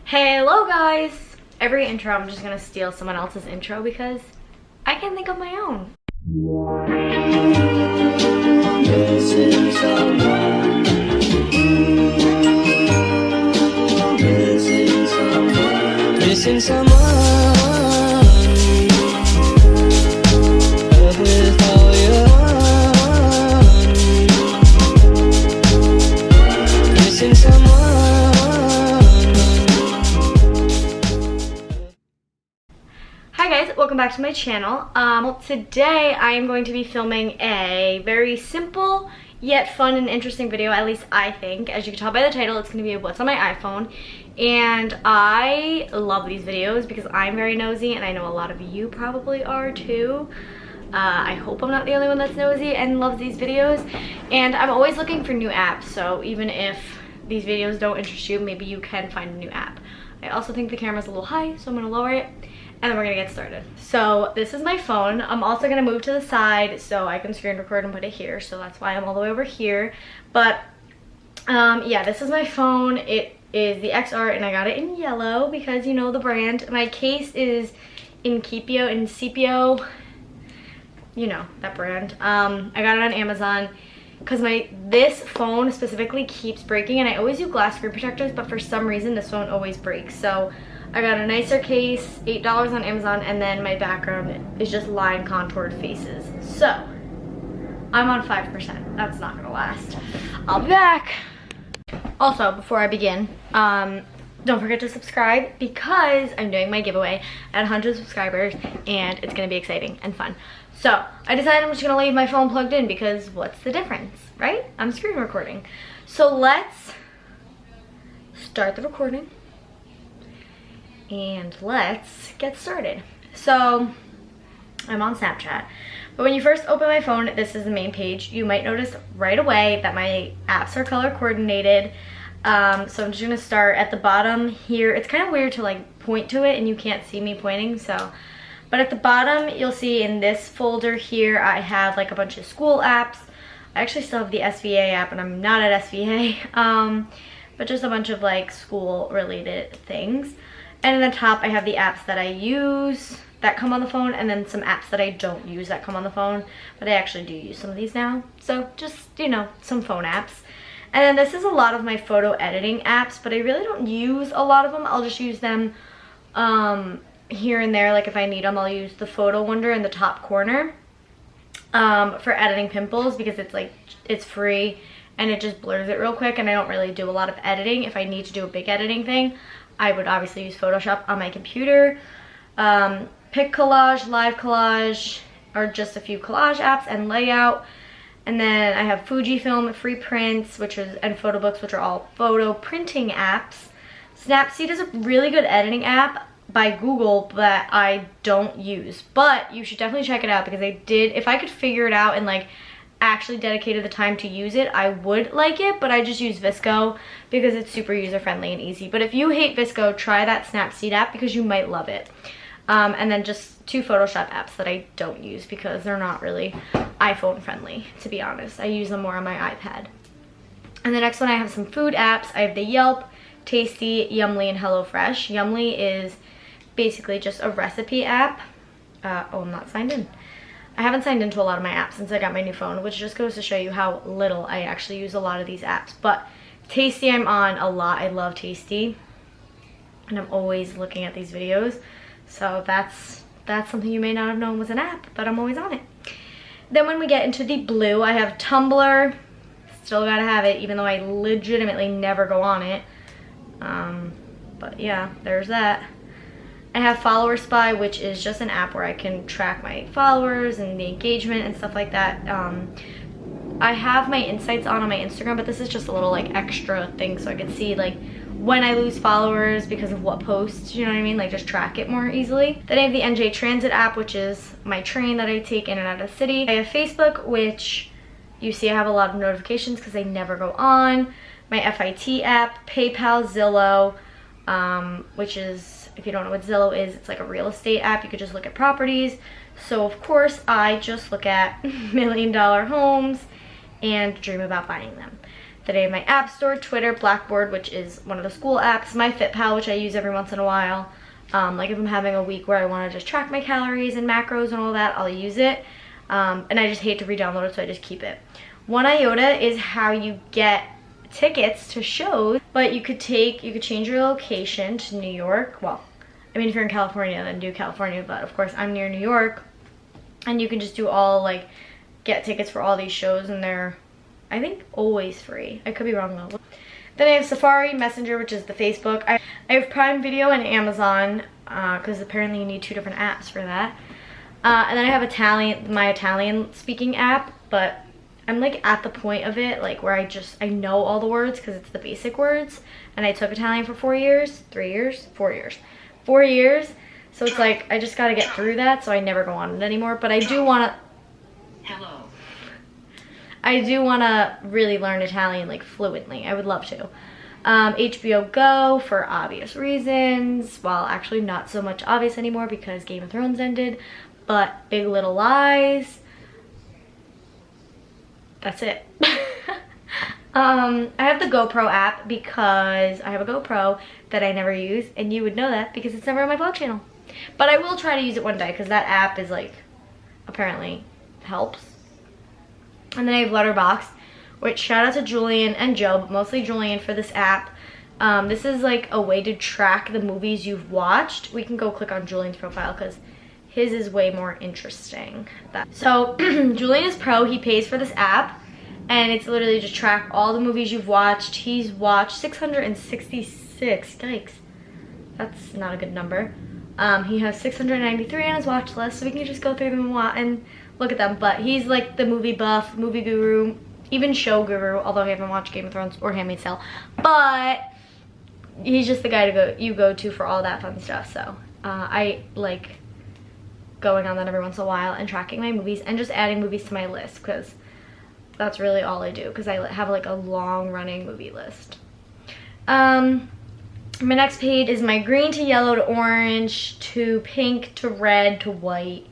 Hello guys! Every intro I'm just gonna steal someone else's intro because I can't think of my own. Missing someone. Missing someone. Missing someone. Love with all your heart. Missing someone. Hi guys, welcome back to my channel. Today I am going to be filming a very simple yet fun and interesting video, at least I think. As you can tell by the title, it's going to be what's on my iPhone. And I love these videos because I'm very nosy and I know a lot of you probably are too. I hope I'm not the only one that's nosy and loves these videos. And I'm always looking for new apps, so even if these videos don't interest you, maybe you can find a new app. I also think the camera's a little high, so I'm going to lower it. And then we're gonna get started. So this is my phone. I'm also gonna move to the side so I can screen record and put it here. So that's why I'm all the way over here. But yeah, this is my phone. It is the XR and I got it in yellow because you know the brand. My case is Incipio, you know that brand. I got it on Amazon because this phone specifically keeps breaking, and I always do glass screen protectors, but for some reason this phone always breaks. So I got a nicer case, $8 on Amazon, and then my background is just line contoured faces. So I'm on 5%. That's not gonna last. I'll be back. Also, before I begin, don't forget to subscribe because I'm doing my giveaway at 100 subscribers and it's gonna be exciting and fun. So I decided I'm just gonna leave my phone plugged in because what's the difference, right? I'm screen recording. So let's start the recording. And let's get started. So I'm on Snapchat, but when you first open my phone, this is the main page. You might notice right away that my apps are color coordinated. So I'm just gonna start at the bottom here. It's kind of weird to like point to it and you can't see me pointing, so but at the bottom you'll see in this folder here I have like a bunch of school apps. I actually still have the SVA app and I'm not at SVA, but just a bunch of like school related things. And in the top, I have the apps that I use that come on the phone, and then some apps that I don't use that come on the phone. But I actually do use some of these now. So just, you know, some phone apps. And then this is a lot of my photo editing apps, but I really don't use a lot of them. I'll just use them here and there. Like if I need them, I'll use the photo wonder in the top corner for editing pimples because it's like, it's free and it just blurs it real quick. And I don't really do a lot of editing. If I need to do a big editing thing, I would obviously use Photoshop on my computer. Pic Collage, Live Collage are just a few collage apps, and Layout. And then I have Fujifilm, Free Prints, and Photobooks, which are all photo printing apps. Snapseed is a really good editing app by Google that I don't use, but you should definitely check it out because if I could figure it out and like actually dedicated the time to use it, I would like it, but I just use Visco because it's super user-friendly and easy. But if you hate Visco, try that Snapseed app because you might love it. And then just 2 Photoshop apps that I don't use because they're not really iPhone friendly, to be honest. I use them more on my iPad. And the next one, I have some food apps. I have the Yelp, Tasty, Yumly, and HelloFresh. Yumly is basically just a recipe app. Oh, I'm not signed in. I haven't signed into a lot of my apps since I got my new phone, which just goes to show you how little I actually use a lot of these apps. But Tasty I'm on a lot. I love Tasty. And I'm always looking at these videos. So that's something you may not have known was an app, but I'm always on it. Then when we get into the blue, I have Tumblr. Still gotta have it, even though I legitimately never go on it. But yeah, there's that. I have Follower Spy, which is just an app where I can track my followers and the engagement and stuff like that. I have my insights on my Instagram, but this is just a little like extra thing so I can see like when I lose followers because of what posts, you know what I mean? Like just track it more easily. Then I have the NJ Transit app, which is my train that I take in and out of the city. I have Facebook, which you see I have a lot of notifications because they never go on. My FIT app, PayPal, Zillow, which is, if you don't know what Zillow is, it's like a real estate app. You could just look at properties. So of course I just look at $1 million homes and dream about buying them. the name of my app store, Twitter, Blackboard, which is one of the school apps, MyFitPal, which I use every once in a while. Like if I'm having a week where I want to just track my calories and macros and all that, I'll use it. And I just hate to re-download it, so I just keep it. 1iota is how you get tickets to shows, but you could change your location to New York. Well, I mean, if you're in California, then do California, but of course I'm near New York, and you can just do all, like, get tickets for all these shows, and they're, I think, always free. I could be wrong though. Then I have Safari, Messenger, which is the Facebook. I have Prime Video and Amazon, because apparently you need 2 different apps for that. And then I have my Italian speaking app, but I'm like at the point of it, like where I know all the words because it's the basic words. And I took Italian for 4 years, 3 years, 4 years. 4 years. So it's like, I just gotta get through that, so I never go on it anymore. But I do wanna... Hello. I do wanna really learn Italian, like, fluently. I would love to. HBO Go for obvious reasons. Well, actually not so much obvious anymore because Game of Thrones ended. But Big Little Lies. That's it. I have the GoPro app because I have a GoPro that I never use, and you would know that because it's never on my vlog channel. But I will try to use it one day because that app is like, apparently helps. And then I have Letterboxd, which shout out to Julian and Joe, but mostly Julian for this app. This is like a way to track the movies you've watched. We can go click on Julian's profile because his is way more interesting. So Julian is pro, he pays for this app, and it's literally just track all the movies you've watched. He's watched 666, yikes, that's not a good number. He has 693 on his watch list, so we can just go through them and look at them. But he's like the movie buff, movie guru, even show guru, although I haven't watched Game of Thrones or Handmaid's Tale. But he's just the guy you go to for all that fun stuff. So I like going on that every once in a while and tracking my movies and just adding movies to my list because that's really all I do because I have like a long running movie list. My next page is my green to yellow to orange to pink to red to white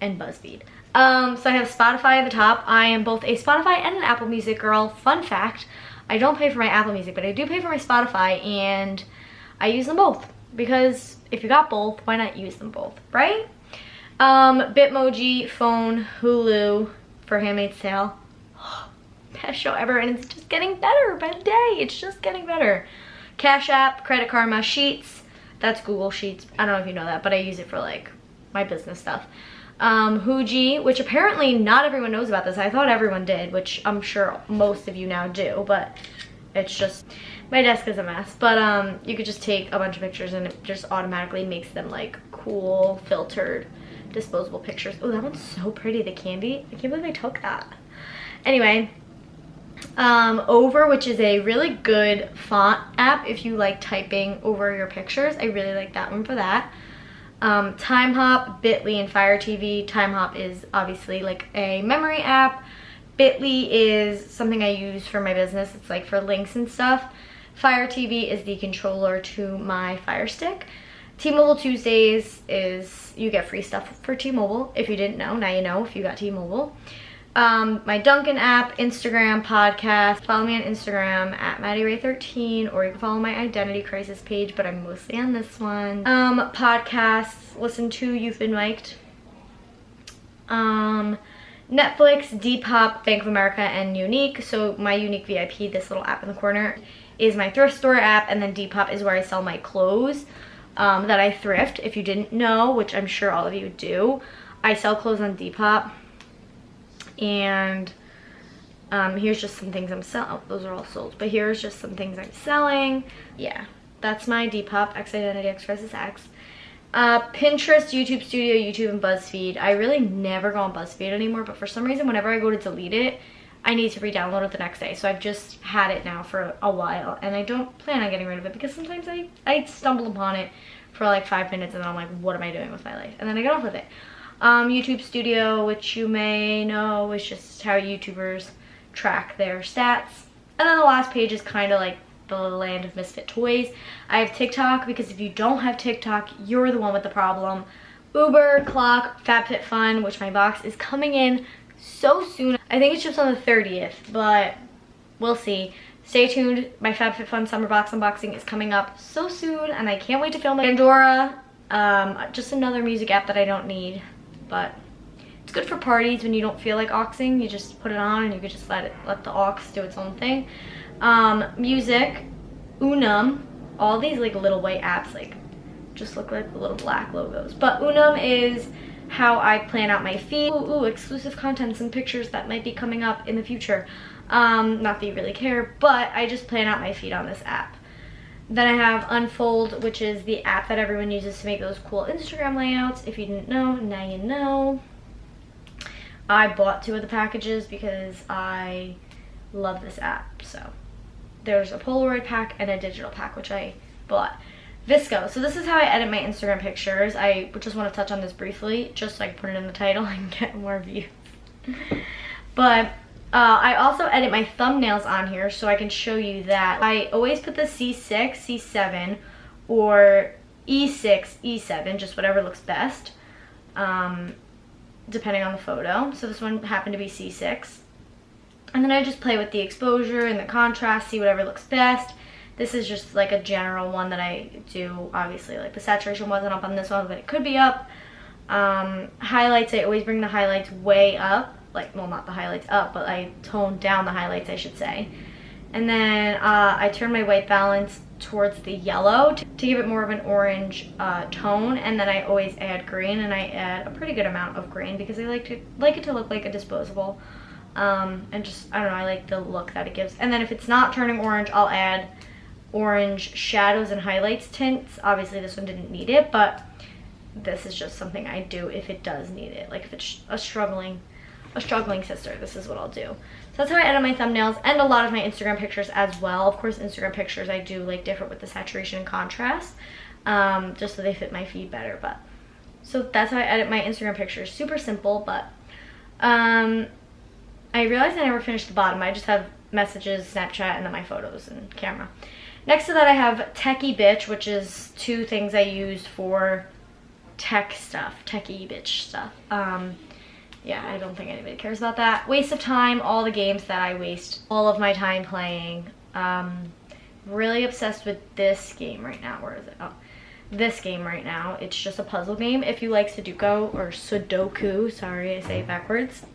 and BuzzFeed. So I have Spotify at the top. I am both a Spotify and an Apple Music girl. Fun fact, I don't pay for my Apple Music, but I do pay for my Spotify, and I use them both because if you got both, why not use them both, right? Bitmoji, phone, Hulu for Handmaid's Tale. Best show ever, and it's just getting better by the day. It's just getting better. Cash App, Credit Karma, Sheets. That's Google Sheets. I don't know if you know that, but I use it for like my business stuff. Huji, which apparently not everyone knows about this. I thought everyone did, which I'm sure most of you now do, but it's just, my desk is a mess. But you could just take a bunch of pictures and it just automatically makes them like cool, filtered, disposable pictures. Oh, that one's so pretty, the candy. I can't believe I took that. Anyway, Over, which is a really good font app if you like typing over your pictures. I really like that one for that. TimeHop, Bitly, and Fire TV. TimeHop is obviously like a memory app. Bitly is something I use for my business. It's like for links and stuff. Fire TV is the controller to my Fire Stick. T-Mobile Tuesdays is, you get free stuff for T-Mobile. If you didn't know, now you know if you got T-Mobile. My Dunkin' app, Instagram, podcast. Follow me on Instagram at MaddieRay13, or you can follow my Identity Crisis page, but I'm mostly on this one. Podcasts, listen to You've Been Mic'd. Netflix, Depop, Bank of America, and Unique. So my Unique VIP, this little app in the corner, is my thrift store app, and then Depop is where I sell my clothes that I thrift. If you didn't know, which I'm sure all of you do, I sell clothes on Depop. And here's just some things I'm selling. Oh, those are all sold, but here's just some things I'm selling. Yeah, that's my Depop, X Identity, X Crisis X. Pinterest, YouTube Studio, YouTube, and BuzzFeed. I really never go on BuzzFeed anymore, but for some reason, whenever I go to delete it, I need to re-download it the next day. So I've just had it now for a while, and I don't plan on getting rid of it because sometimes I stumble upon it for like 5 minutes, and then I'm like, what am I doing with my life? And then I get off with it. YouTube Studio, which you may know is just how YouTubers track their stats. And then the last page is kind of like the land of misfit toys. I have TikTok because if you don't have TikTok, you're the one with the problem. Uber, Clock, FabFitFun, which my box is coming in so soon. I think it's just on the 30th, but we'll see. Stay tuned. My FabFitFun Summer Box unboxing is coming up so soon, and I can't wait to film it. Pandora, just another music app that I don't need, but it's good for parties when you don't feel like auxing. You just put it on and you can just let the aux do its own thing. Music, Unum, all these like little white apps like just look like the little black logos. But Unum is how I plan out my feed. Ooh, exclusive contents and pictures that might be coming up in the future. Not that you really care, but I just plan out my feed on this app. Then I have Unfold, which is the app that everyone uses to make those cool Instagram layouts. If you didn't know, now you know. I bought 2 of the packages because I love this app. So there's a Polaroid pack and a digital pack, which I bought. Visco. So this is how I edit my Instagram pictures. I just want to touch on this briefly, just so I can put it in the title and get more views. But I also edit my thumbnails on here, so I can show you that. I always put the C6, C7, or E6, E7, just whatever looks best, depending on the photo. So this one happened to be C6. And then I just play with the exposure and the contrast, see whatever looks best. This is just like a general one that I do. Obviously, like the saturation wasn't up on this one, but it could be up. Highlights, I always bring the highlights way up. Like, well, not the highlights up, but I tone down the highlights, I should say. And then I turn my white balance towards the yellow to give it more of an orange tone. And then I always add green, and I add a pretty good amount of green because I like it to look like a disposable. And just, I don't know, I like the look that it gives. And then if it's not turning orange, I'll add orange shadows and highlights tints. Obviously this one didn't need it, but this is just something I do if it does need it. Like if it's a struggling sister, this is what I'll do. So that's how I edit my thumbnails and a lot of my Instagram pictures as well. Of course, Instagram pictures I do like different with the saturation and contrast, just so they fit my feed better. But so that's how I edit my Instagram pictures. Super simple, but I realized I never finished the bottom. I just have messages, Snapchat, and then my photos and camera. Next to that I have Techie Bitch, which is 2 things I use for tech stuff, techie bitch stuff. Yeah, I don't think anybody cares about that. Waste of time, all the games that I waste all of my time playing. Really obsessed with this game right now. Where is it? Oh, this game right now. It's just a puzzle game. If you like Sudoku, or Sudoku, sorry, I say it backwards.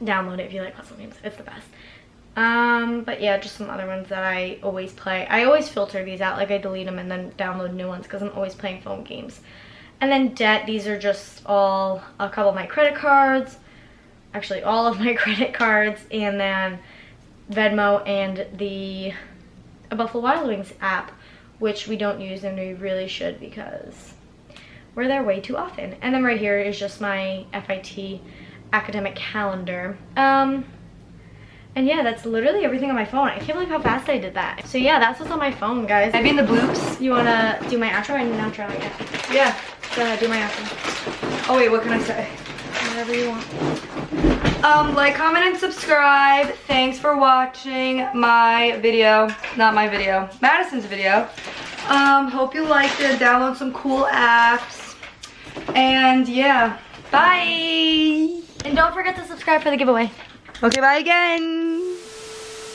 Download it if you like puzzle games. It's the best. But yeah, just some other ones that I always play. I always filter these out, like I delete them and then download new ones because I'm always playing phone games. And then debt, these are just a couple of my credit cards, actually all of my credit cards, and then Venmo and the Buffalo Wild Wings app, which we don't use and we really should because we're there way too often. And then right here is just my FIT academic calendar. And yeah, that's literally everything on my phone. I can't believe how fast I did that. So yeah, that's what's on my phone, guys. I've been the bloops. You wanna do my outro? I need an outro, yeah. Go ahead, do my outro. Oh wait, what can I say? Whatever you want. Like, comment, and subscribe. Thanks for watching my video. Not my video, Madison's video. Hope you liked it. Download some cool apps. And yeah, bye. And don't forget to subscribe for the giveaway. Okay, bye again.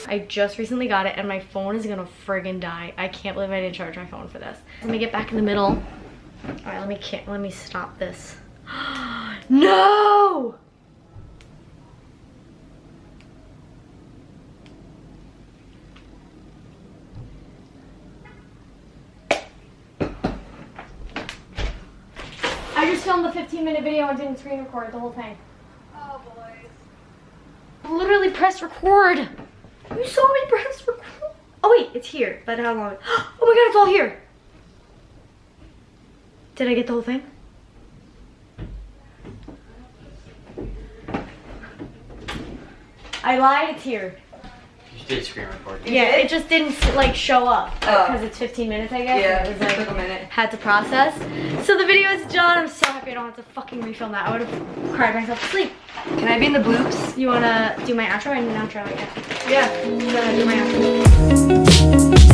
I just recently got it and my phone is gonna friggin' die. I can't believe I didn't charge my phone for this. Let me get back in the middle. All right, let me stop this. No! I just filmed the 15-minute video and didn't screen record the whole thing. Oh boy. Literally press record. You saw me press record. Oh wait, it's here. But how long? Oh my god, it's all here. Did I get the whole thing? I lied, it's here. You did screen record. Yeah, it just didn't like show up because it's 15 minutes, I guess. Yeah, it was like took a minute. Had to process. So the video is done. I'm so happy I don't have to fucking refilm that. I would have cried myself to sleep. Can I be in the bloops? You wanna do my outro? I need an outro, I guess. Yeah. Do my outro.